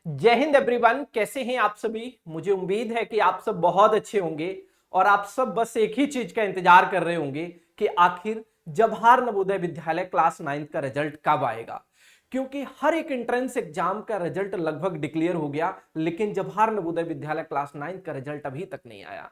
जय हिंद एवरीवन, कैसे हैं आप सभी। मुझे उम्मीद है कि आप सब बहुत अच्छे होंगे और आप सब बस एक ही चीज का इंतजार कर रहे होंगे कि आखिर जवाहर नवोदय विद्यालय क्लास 9 का रिजल्ट कब आएगा। क्योंकि हर एक एंट्रेंस एग्जाम का रिजल्ट लगभग डिक्लेयर हो गया, लेकिन जवाहर नवोदय विद्यालय क्लास 9 का रिजल्ट अभी तक नहीं आया।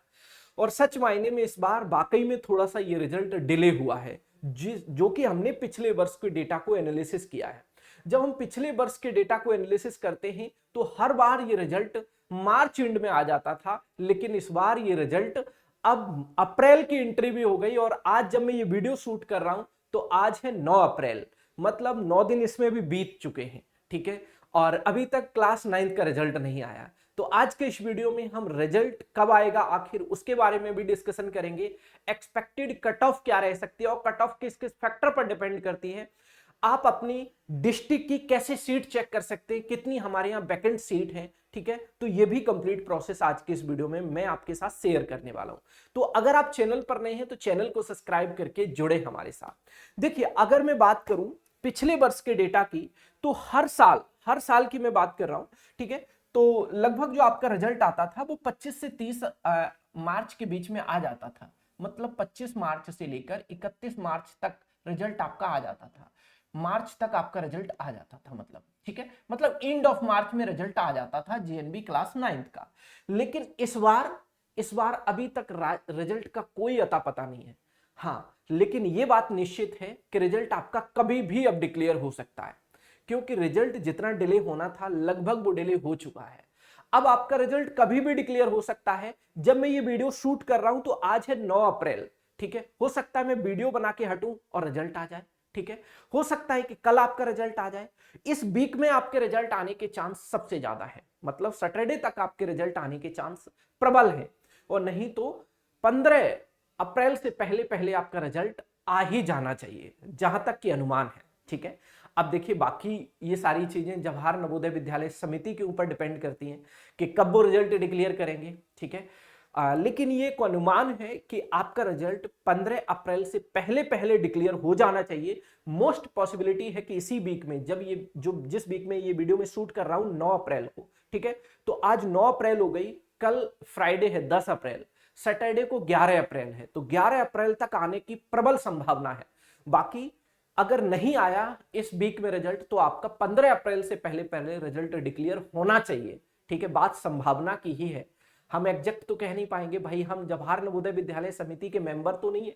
और सच मायने में इस बार वाकई में थोड़ा सा ये रिजल्ट डिले हुआ है, जो कि हमने पिछले वर्ष के डेटा को एनालिसिस किया है। जब हम पिछले वर्ष के डेटा को एनालिसिस करते हैं तो हर बार ये रिजल्ट मार्च एंड में आ जाता था, लेकिन इस बार ये रिजल्ट अब अप्रैल की एंट्री भी हो गई। और आज जब मैं ये वीडियो शूट कर रहा हूं तो आज है 9 अप्रैल, मतलब 9 दिन इसमें भी बीत चुके हैं। ठीक है, और अभी तक क्लास 9 का रिजल्ट नहीं आया। तो आज के इस वीडियो में हम रिजल्ट कब आएगा आखिर उसके बारे में भी डिस्कशन करेंगे। एक्सपेक्टेड कट ऑफ क्या रह सकती है और कट ऑफ किस किस फैक्टर पर डिपेंड करती है। आप अपनी डिस्ट्रिक्ट की कैसे सीट चेक कर सकते हैं, कितनी हमारे यहाँ वैकेंट सीट है। ठीक है, तो ये भी कंप्लीट प्रोसेस आज के इस वीडियो में मैं आपके साथ शेयर करने वाला हूं। तो अगर आप चैनल पर नए हैं तो चैनल को सब्सक्राइब करके जुड़े हमारे साथ। देखिए, अगर मैं बात करूं पिछले वर्ष के डेटा की, तो हर साल की मैं बात कर रहा हूं। ठीक है, तो लगभग जो आपका रिजल्ट आता था वो 25 से 30 मार्च के बीच में आ जाता था। मतलब 25 मार्च से लेकर 31 मार्च तक रिजल्ट आपका आ जाता था। मार्च तक आपका रिजल्ट आ जाता था, मतलब ठीक है, मतलब एंड ऑफ मार्च में रिजल्ट आ जाता था जेएनबी क्लास 9 का। लेकिन इस बार अभी तक रिजल्ट का कोई अता पता नहीं है। हाँ, लेकिन यह बात निश्चित है कि रिजल्ट आपका कभी भी अब डिक्लेयर हो सकता है, क्योंकि रिजल्ट जितना डिले होना था लगभग वो डिले हो चुका है। अब आपका रिजल्ट कभी भी डिक्लेयर हो सकता है। जब मैं ये वीडियो शूट कर रहा हूं तो आज है 9 अप्रैल। ठीक है, हो सकता है मैं वीडियो बना के हटूं और रिजल्ट आ जाए। ठीक है, हो सकता है कि कल आपका रिजल्ट आ जाए। इस वीक में आपके रिजल्ट आने के चांस सबसे ज्यादा है, मतलब सैटरडे तक आपके रिजल्ट आने के चांस प्रबल है। और नहीं तो 15 अप्रैल से पहले पहले आपका रिजल्ट आ ही जाना चाहिए, जहां तक कि अनुमान है। ठीक है, अब देखिए, बाकी ये सारी चीजें जवाहर नवोदय विद्यालय समिति के ऊपर डिपेंड करती हैं कि कब वो रिजल्ट डिक्लेयर करेंगे। ठीक है, लेकिन ये एक अनुमान है कि आपका रिजल्ट 15 अप्रैल से पहले पहले डिक्लेयर हो जाना चाहिए। मोस्ट पॉसिबिलिटी है कि इसी वीक में, जब ये जिस वीक में ये वीडियो में शूट कर रहा हूं 9 अप्रैल को। ठीक है, तो आज 9 अप्रैल हो गई, कल फ्राइडे है 10 अप्रैल, सैटरडे को 11 अप्रैल है, तो 11 अप्रैल तक आने की प्रबल संभावना है। बाकी अगर नहीं आया इस वीक में रिजल्ट तो आपका 15 अप्रैल से पहले पहले रिजल्ट डिक्लेयर होना चाहिए। ठीक है, बात संभावना की ही है, हम एग्जैक्ट तो कह नहीं पाएंगे भाई, हम जवाहर नवोदय विद्यालय समिति के मेंबर तो नहीं है।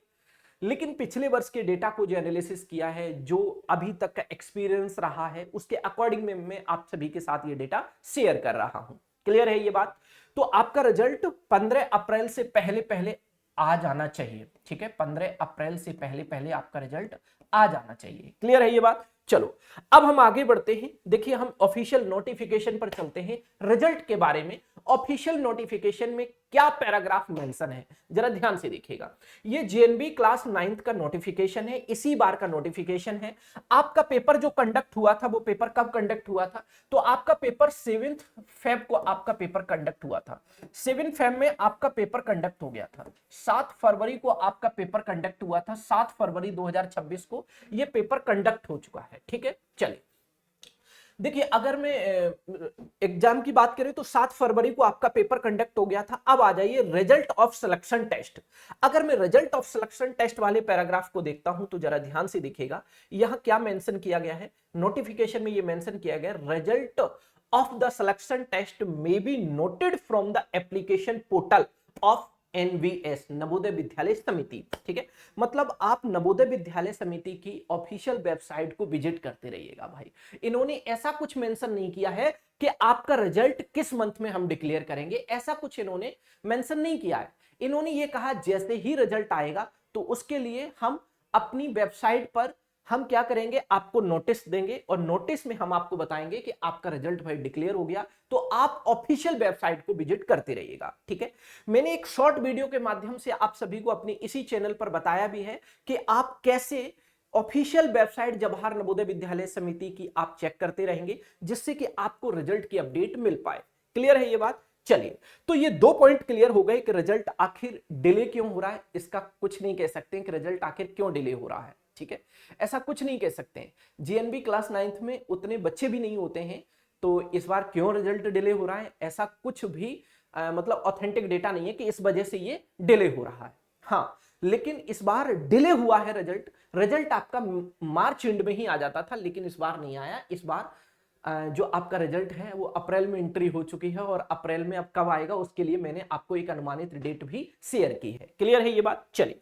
लेकिन पिछले वर्ष के डेटा को जो एनालिसिस किया है, जो अभी तक का एक्सपीरियंस रहा है, उसके अकॉर्डिंग में मैं आप सभी के साथ ये डेटा शेयर कर रहा हूं। क्लियर है ये बात। तो आपका रिजल्ट 15 अप्रैल से पहले पहले आ जाना चाहिए। ठीक है, 15 अप्रैल से पहले पहले आपका रिजल्ट आ जाना चाहिए। क्लियर है ये बात। चलो, अब हम आगे बढ़ते हैं। देखिए, हम ऑफिशियल नोटिफिकेशन पर चलते हैं रिजल्ट के बारे में। ऑफिशियल नोटिफिकेशन में क्या पैराग्राफ मेंशन है, जरा ध्यान से देखिएगा। ये जेएनबी क्लास 9 का नोटिफिकेशन है, इसी बार का नोटिफिकेशन है। आपका पेपर जो कंडक्ट हुआ था, वो पेपर कब कंडक्ट हुआ था? तो आपका पेपर 7 फेब को आपका पेपर कंडक्ट हुआ था। 7 फेब में आपका पेपर कंडक्ट हो गया था। 7 फरवरी को आपका पेपर कंडक्ट हुआ था। 7 फरवरी 2026 को यह पेपर कंडक्ट हो चुका है। ठीक है, चलिए देखिए, अगर मैं एग्जाम की बात करें तो 7 फरवरी को आपका पेपर कंडक्ट हो गया था। अब आ जाइए रिजल्ट ऑफ सिलेक्शन टेस्ट। अगर मैं रिजल्ट ऑफ सिलेक्शन टेस्ट वाले पैराग्राफ को देखता हूं तो जरा ध्यान से देखिएगा, यहां क्या मेंशन किया गया है। नोटिफिकेशन में यह मेंशन किया गया, result of the selection test may be noted from the application portal of NVS, Navodaya Vidyalaya Samiti. ठीक है, मतलब आप नवोदय विद्यालय समिति की ऑफिशियल वेबसाइट को विजिट करते रहिएगा भाई। इन्होंने ऐसा कुछ मेंशन नहीं किया है कि आपका रिजल्ट किस मंथ में हम डिक्लेयर करेंगे, ऐसा कुछ इन्होंने मेंशन नहीं किया है। इन्होंने ये कहा जैसे ही रिजल्ट आएगा तो उसके लिए हम अपनी वेबसाइट पर हम क्या करेंगे, आपको नोटिस देंगे और नोटिस में हम आपको बताएंगे कि आपका रिजल्ट भाई डिक्लेयर हो गया। तो आप ऑफिशियल वेबसाइट को विजिट करते रहिएगा। ठीक है, मैंने एक शॉर्ट वीडियो के माध्यम से आप सभी को अपनी इसी चैनल पर बताया भी है कि आप कैसे ऑफिशियल वेबसाइट जवाहर नवोदय विद्यालय समिति की आप चेक करते रहेंगे, जिससे कि आपको रिजल्ट की अपडेट मिल पाए। क्लियर है ये बात। चलिए, तो ये 2 पॉइंट क्लियर हो गए कि रिजल्ट आखिर डिले क्यों हो रहा है। इसका कुछ नहीं कह सकते कि रिजल्ट आखिर क्यों डिले हो रहा है। ठीक है, ऐसा कुछ नहीं कह सकते हैं। जेएनबी क्लास 9 में उतने बच्चे भी नहीं होते हैं तो इस बार क्यों रिजल्ट डिले हो रहा है, ऐसा कुछ भी मतलब ऑथेंटिक डेटा नहीं है कि इस वजह से ये डिले हो रहा है। हाँ, लेकिन इस बार डिले हुआ है रिजल्ट। रिजल्ट आपका मार्च एंड में ही आ जाता था, लेकिन इस बार नहीं आया। इस बार जो आपका रिजल्ट है वो अप्रैल में एंट्री हो चुकी है, और अप्रैल में अब कब आएगा उसके लिए मैंने आपको एक अनुमानित डेट भी शेयर की है। क्लियर है ये बात? चलिए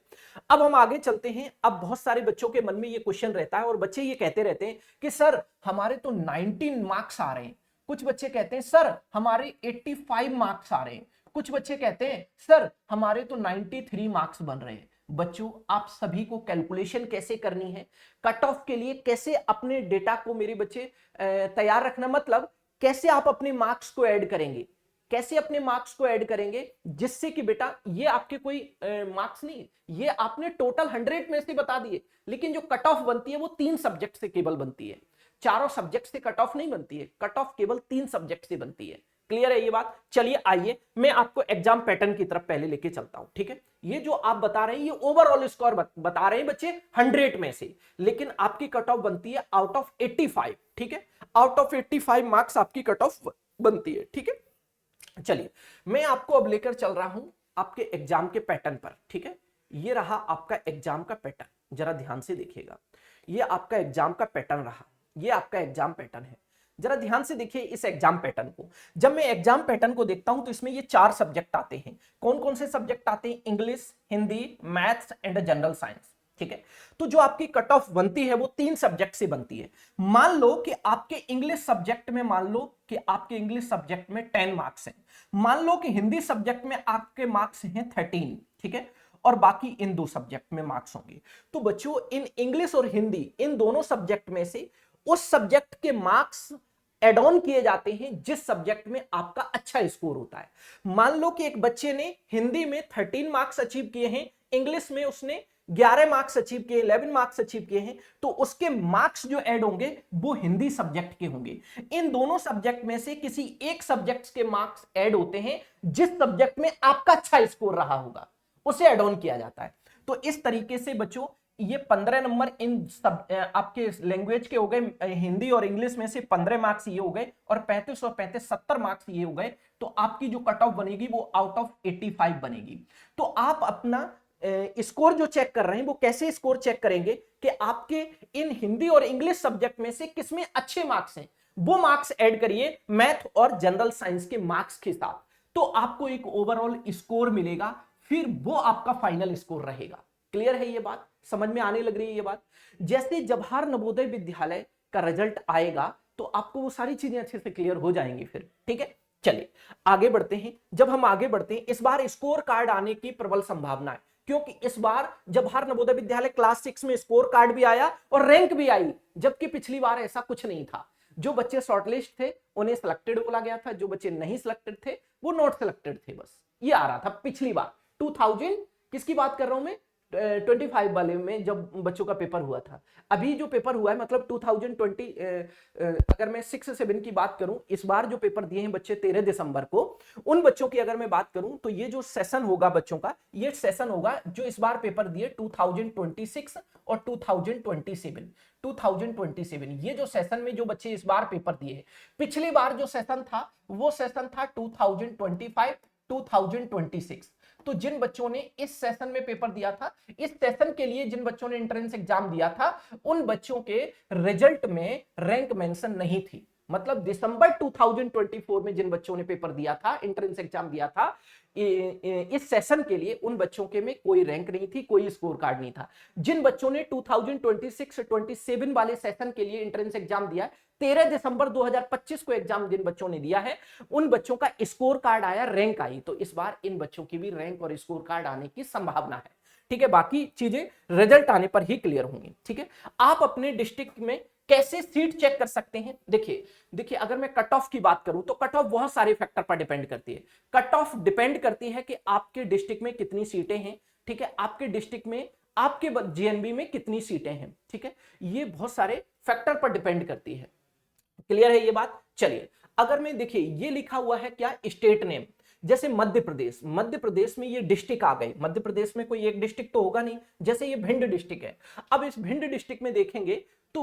अब हम आगे चलते हैं। अब बहुत सारे बच्चों के मन में ये क्वेश्चन रहता है, और बच्चे ये कहते रहते हैं कि सर हमारे तो 19 मार्क्स आ रहे हैं, कुछ बच्चे कहते हैं सर हमारे 85 मार्क्स आ रहे हैं, कुछ बच्चे कहते हैं सर हमारे तो 93 मार्क्स बन रहे हैं। बच्चों, आप सभी को कैलकुलेशन कैसे करनी है, कट ऑफ के लिए कैसे अपने डेटा को मेरे बच्चे तैयार रखना, मतलब कैसे आप अपने मार्क्स को ऐड करेंगे, कैसे अपने मार्क्स को ऐड करेंगे, जिससे कि बेटा ये आपके कोई मार्क्स नहीं, ये आपने टोटल 100 में से बता दिए, लेकिन जो कट ऑफ बनती है वो 3 सब्जेक्ट से केवल बनती है, चारों सब्जेक्ट से कट ऑफ नहीं बनती है, कट ऑफ केवल 3 सब्जेक्ट से बनती है। क्लियर है ये बात? चलिए आइए मैं आपको एग्जाम पैटर्न की तरफ पहले लेके चलता हूं, ठीक है। ये जो आप बता रहे हैं ये ओवरऑल स्कोर बता रहे हैं बच्चे 100 में से, लेकिन आपकी कट ऑफ बनती है आउट ऑफ 85, ठीक है। आउट ऑफ 85 मार्क्स आपकी कट ऑफ बनती है, ठीक है। चलिए मैं आपको अब लेकर चल रहा हूं आपके एग्जाम के पैटर्न पर, ठीक है। ये रहा आपका एग्जाम का पैटर्न, जरा ध्यान से देखिएगा। ये आपका एग्जाम का पैटर्न रहा, ये आपका एग्जाम पैटर्न है। जरा ध्यान से देखिए इस एग्जाम पैटर्न को। जब मैं एग्जाम पैटर्न को देखता हूं तो इसमें ये 4 सब्जेक्ट आते हैं। कौन कौन से सब्जेक्ट आते हैं? English, Hindi, maths and general science, ठीक है। तो जो आपकी कट ऑफ बनती है वो 3 सब्जेक्ट से बनती है। मान लो कि आपके इंग्लिश सब्जेक्ट में, मान लो कि आपके इंग्लिश सब्जेक्ट में 10 मार्क्स हैं, मान लो कि हिंदी सब्जेक्ट में आपके मार्क्स हैं 13, ठीक है, और बाकी इन 2 सब्जेक्ट में मार्क्स होंगे। तो बच्चों इन इंग्लिश और हिंदी, इन दोनों सब्जेक्ट में से उस सब्जेक्ट के मार्क्स एड ऑन किए जाते हैं जिस सब्जेक्ट में आपका अच्छा स्कोर होता है। मान लो कि एक बच्चे ने हिंदी में 13 मार्क्स अचीव किए हैं, इंग्लिश में उसने 11 मार्क्स अचीव किए, 11 मार्क्स अचीव किए हैं, तो उसके मार्क्स जो ऐड होंगे वो हिंदी सब्जेक्ट के होंगे। इन दोनों सब्जेक्ट में से किसी एक सब्जेक्ट के मार्क्स ऐड होते हैं जिस सब्जेक्ट में आपका अच्छा स्कोर रहा होगा, उसे ऐड ऑन किया जाता है। तो इस तरीके से बच्चों ये 15 नंबर इन सब आपके लैंग्वेज के हो गए, हिंदी और इंग्लिश में से 15 मार्क्स ये हो गए, और 35 और 35 70 मार्क्स ये हो गए। तो आपकी जो कट ऑफ बनेगी वो आउट ऑफ 85 बनेगी। तो आप अपना स्कोर जो चेक कर रहे हैं वो कैसे स्कोर चेक करेंगे कि आपके इन हिंदी और इंग्लिश सब्जेक्ट में से किसमें अच्छे मार्क्स हैं, वो मार्क्स ऐड करिए मैथ और जनरल साइंस के मार्क्स के साथ, तो आपको एक ओवरऑल स्कोर मिलेगा, फिर वो आपका फाइनल स्कोर रहेगा। क्लियर है ये बात? समझ में आने लग रही है ये बात? जैसे जवाहर नवोदय विद्यालय का रिजल्ट आएगा तो आपको वो सारी चीजें अच्छे से क्लियर हो जाएंगी फिर, ठीक है। चलिए आगे बढ़ते हैं। जब हम आगे बढ़ते हैं, इस बार स्कोर कार्ड आने की प्रबल संभावना है, क्योंकि इस बार जवाहर नवोदय विद्यालय क्लास 6 में स्कोर कार्ड भी आया और रैंक भी आई, जबकि पिछली बार ऐसा कुछ नहीं था। जो बच्चे शॉर्टलिस्ट थे उन्हें सिलेक्टेड बोला गया था, जो बच्चे नहीं सिलेक्टेड थे वो नॉट सिलेक्टेड थे, बस ये आ रहा था पिछली बार। 2000 किसकी बात कर रहा हूं मैं? 25 वाले में जब बच्चों का पेपर हुआ था। अभी जो पेपर हुआ है मतलब 2020, अगर मैं 6-7 की बात करूं, इस बार जो पेपर दिए हैं बच्चे 13 दिसंबर को, उन बच्चों की अगर मैं बात करूं तो ये जो सेशन होगा बच्चों का, ये सेशन होगा जो इस बार पेपर दिए 2026 और 2027। ये जो सेशन में जो बच्चे इस बार पेपर दिए, पिछली बार जो सेशन था वो सेशन था 2025 2026। तो जिन बच्चों ने इस सेशन में पेपर दिया था, इस सेशन के लिए जिन बच्चों ने एंट्रेंस एग्जाम दिया था, उन बच्चों के रिजल्ट में रैंक मेंशन नहीं थी। मतलब दिसंबर 2024 में जिन बच्चों ने पेपर दिया था, एंट्रेंस एग्जाम दिया था, इस सेशन के लिए उन बच्चों के में कोई रैंक नहीं थी, कोई स्कोर कार्ड नहीं था। जिन बच्चों ने 2026-27 वाले सेशन के लिए एंट्रेंस एग्जाम दिया, 13 दिसंबर 2025 को एग्जाम जिन बच्चों ने दिया है, उन बच्चों का स्कोर कार्ड आया, रैंक आई। तो इस बार इन बच्चों की भी रैंक और स्कोर कार्ड आने की संभावना है, ठीक है। बाकी चीजें रिजल्ट आने पर ही क्लियर होंगी, ठीक है। आप अपने डिस्ट्रिक्ट में कैसे सीट चेक कर सकते हैं? देखिए अगर मैं कट ऑफ की बात करूं तो कट ऑफ बहुत सारे फैक्टर पर डिपेंड करती है। कट ऑफ डिपेंड करती है कि आपके डिस्ट्रिक्ट में कितनी सीटें हैं, ठीक है, आपके डिस्ट्रिक्ट में, आपके जीएनबी में कितनी सीटें हैं, ठीक है, ये बहुत सारे फैक्टर पर डिपेंड करती है। क्लियर है ये बात? चलिए अगर मैं, देखिए ये लिखा हुआ है क्या, स्टेट नेम, जैसे मध्य प्रदेश में ये डिस्ट्रिक्ट आ गए। मध्य प्रदेश में कोई एक डिस्ट्रिक्ट तो होगा नहीं, जैसे ये भिंड डिस्ट्रिक्ट है। अब इस भिंड डिस्ट्रिक्ट में देखेंगे तो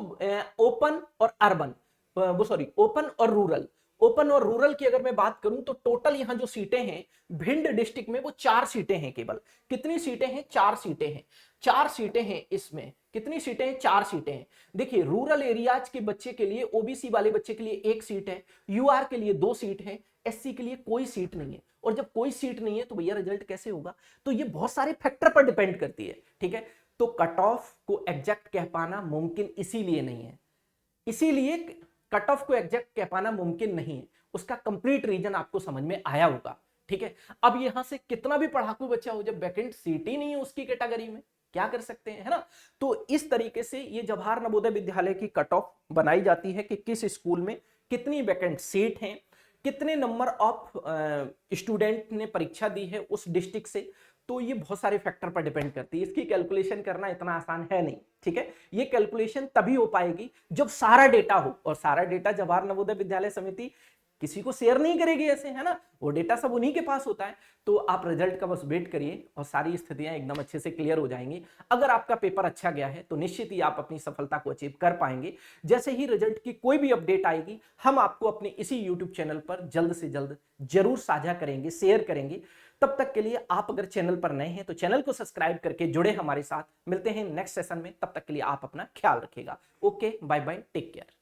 ओपन और अर्बन, वो सॉरी ओपन और रूरल, ओपन और रूरल की अगर मैं बात करूं तो टोटल यहां जो सीटें हैं भिंड डिस्ट्रिक्ट में वो 4 सीटें हैं केवल। कितनी सीटें हैं? 4 सीटें हैं। 4 सीटें हैं इसमें। कितनी सीटें हैं? 4 सीटें हैं। देखिए रूरल एरियाज के बच्चे के लिए, ओबीसी वाले बच्चे के लिए 1 सीट है, यूआर के लिए 2 सीट है, एससी के लिए कोई सीट नहीं है। और जब कोई सीट नहीं है तो भैया रिजल्ट कैसे होगा? तो ये बहुत सारे फैक्टर पर डिपेंड करती है, ठीक है। तो कट ऑफ को एग्जैक्ट कह पाना मुमकिन इसीलिए नहीं है, इसीलिए कट ऑफ को एग्जैक्ट कह पाना मुमकिन नहीं है। उसका कंप्लीट रीजन आपको समझ में आया होगा, ठीक है। अब यहां से कितना भी पढ़ाकू बच्चा हो, जब वैकेंट सीट ही नहीं है उसकी कैटेगरी में, क्या कर सकते हैं, है ना। तो इस तरीके से ये जवाहर नवोदय विद्यालय की कट ऑफ बनाई जाती है कि किस स्कूल में कितनी वैकेंट सीट हैं, कितने नंबर ऑफ स्टूडेंट ने परीक्षा दी है उस डिस्ट्रिक्ट से। तो ये बहुत सारे फैक्टर पर डिपेंड करती है, इसकी कैलकुलेशन करना इतना आसान है नहीं, ठीक है। ये कैलकुलेशन तभी हो पाएगी जब सारा डेटा हो, और सारा डेटा जवाहर नवोदय विद्यालय समिति किसी को शेयर नहीं करेगी ऐसे, है ना, वो डेटा सब उन्हीं के पास होता है। तो आप रिजल्ट का बस वेट करिए और सारी स्थितियां एकदम अच्छे से क्लियर हो जाएंगी। अगर आपका पेपर अच्छा गया है तो निश्चित ही आप अपनी सफलता को अचीव कर पाएंगे। जैसे ही रिजल्ट की कोई भी अपडेट आएगी हम आपको अपने इसी यूट्यूब चैनल पर जल्द से जल्द जरूर साझा करेंगे, शेयर करेंगे। तब तक के लिए आप अगर चैनल पर नए हैं तो चैनल को सब्सक्राइब करके जुड़े हमारे साथ। मिलते हैं नेक्स्ट सेशन में, तब तक के लिए आप अपना ख्याल रखिएगा। Okay, bye bye, take care.